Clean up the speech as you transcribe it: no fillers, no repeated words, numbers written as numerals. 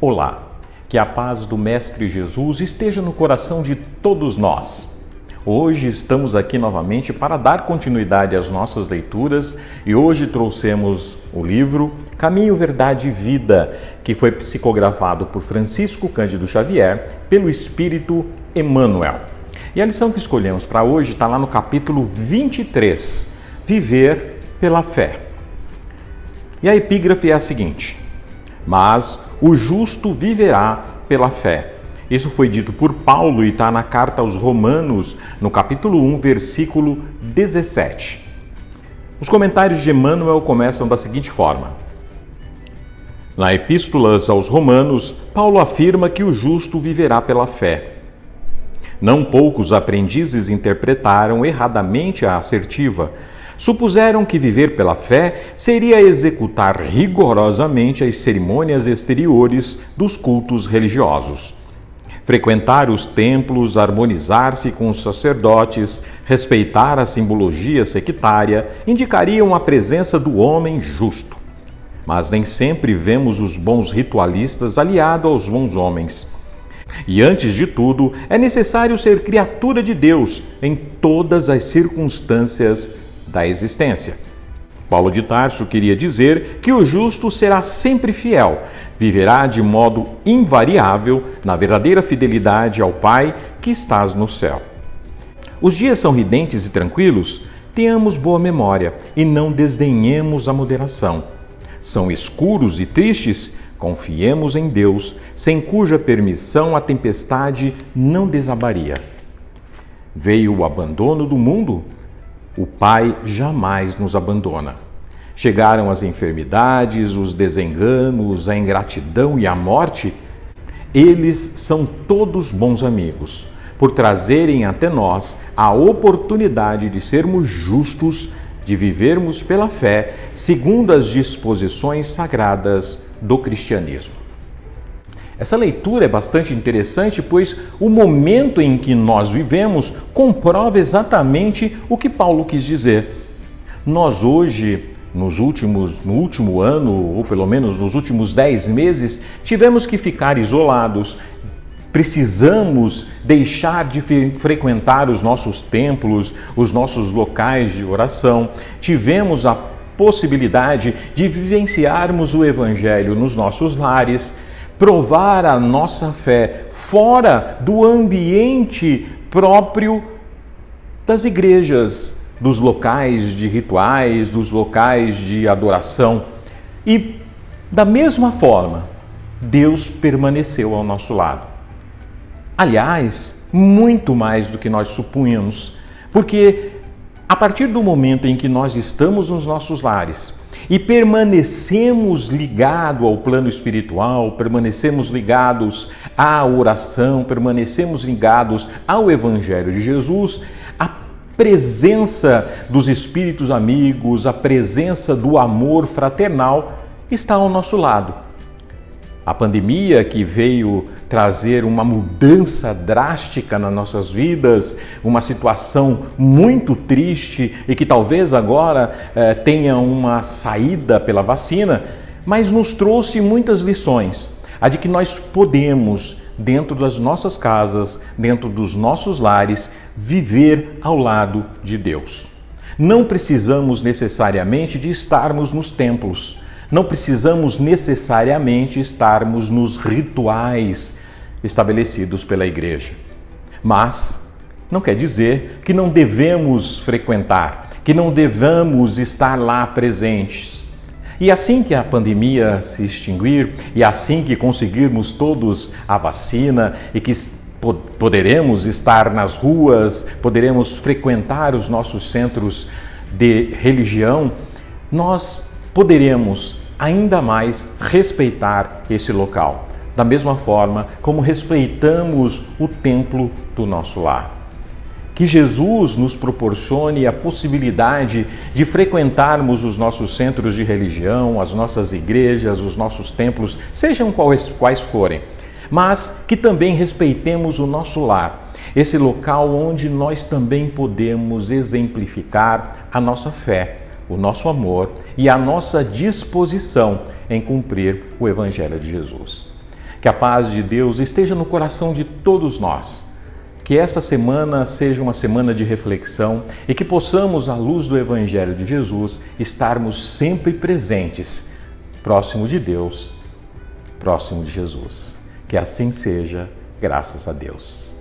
Olá, que a paz do Mestre Jesus esteja no coração de todos nós. Hoje estamos aqui novamente para dar continuidade às nossas leituras e hoje trouxemos o livro Caminho, Verdade e Vida, que foi psicografado por Francisco Cândido Xavier pelo Espírito Emmanuel. E a lição que escolhemos para hoje está lá no capítulo 23, Viver pela Fé. E a epígrafe é a seguinte: mas o justo viverá pela fé. Isso foi dito por Paulo e está na carta aos Romanos, no capítulo 1, versículo 17. Os comentários de Emmanuel começam da seguinte forma. Na Epístolas aos Romanos, Paulo afirma que o justo viverá pela fé. Não poucos aprendizes interpretaram erradamente a assertiva. Supuseram que viver pela fé seria executar rigorosamente as cerimônias exteriores dos cultos religiosos. Frequentar os templos, harmonizar-se com os sacerdotes, respeitar a simbologia sectária, indicariam a presença do homem justo. Mas nem sempre vemos os bons ritualistas aliados aos bons homens. E antes de tudo, é necessário ser criatura de Deus em todas as circunstâncias da existência. Paulo de Tarso queria dizer que o justo será sempre fiel, viverá de modo invariável na verdadeira fidelidade ao Pai que estás no céu. Os dias são ridentes e tranquilos? Tenhamos boa memória e não desdenhemos a moderação. São escuros e tristes? Confiemos em Deus, sem cuja permissão a tempestade não desabaria. Veio o abandono do mundo? O Pai jamais nos abandona. Chegaram as enfermidades, os desenganos, a ingratidão e a morte. Eles são todos bons amigos, por trazerem até nós a oportunidade de sermos justos, de vivermos pela fé, segundo as disposições sagradas do cristianismo. Essa leitura é bastante interessante, pois o momento em que nós vivemos comprova exatamente o que Paulo quis dizer. Nós hoje, no último ano, ou pelo menos nos últimos 10 meses, tivemos que ficar isolados. Precisamos deixar de frequentar os nossos templos, os nossos locais de oração. Tivemos a possibilidade de vivenciarmos o Evangelho nos nossos lares, provar a nossa fé fora do ambiente próprio das igrejas, dos locais de rituais, dos locais de adoração. E, da mesma forma, Deus permaneceu ao nosso lado. Aliás, muito mais do que nós supunhamos, porque a partir do momento em que nós estamos nos nossos lares, e permanecemos ligados ao plano espiritual, permanecemos ligados à oração, permanecemos ligados ao Evangelho de Jesus, a presença dos espíritos amigos, a presença do amor fraternal está ao nosso lado. A pandemia que veio trazer uma mudança drástica nas nossas vidas, uma situação muito triste e que talvez agora tenha uma saída pela vacina, mas nos trouxe muitas lições. A de que nós podemos, dentro das nossas casas, dentro dos nossos lares, viver ao lado de Deus. Não precisamos necessariamente de estarmos nos templos. Não precisamos necessariamente estarmos nos rituais estabelecidos pela igreja. Mas não quer dizer que não devemos frequentar, que não devamos estar lá presentes. E assim que a pandemia se extinguir, e assim que conseguirmos todos a vacina e que poderemos estar nas ruas, poderemos frequentar os nossos centros de religião, nós poderemos ainda mais respeitar esse local, da mesma forma como respeitamos o templo do nosso lar. Que Jesus nos proporcione a possibilidade de frequentarmos os nossos centros de religião, as nossas igrejas, os nossos templos, sejam quais forem, mas que também respeitemos o nosso lar, esse local onde nós também podemos exemplificar a nossa fé, o nosso amor e a nossa disposição em cumprir o Evangelho de Jesus. Que a paz de Deus esteja no coração de todos nós. Que essa semana seja uma semana de reflexão e que possamos, à luz do Evangelho de Jesus, estarmos sempre presentes, próximo de Deus, próximo de Jesus. Que assim seja, graças a Deus.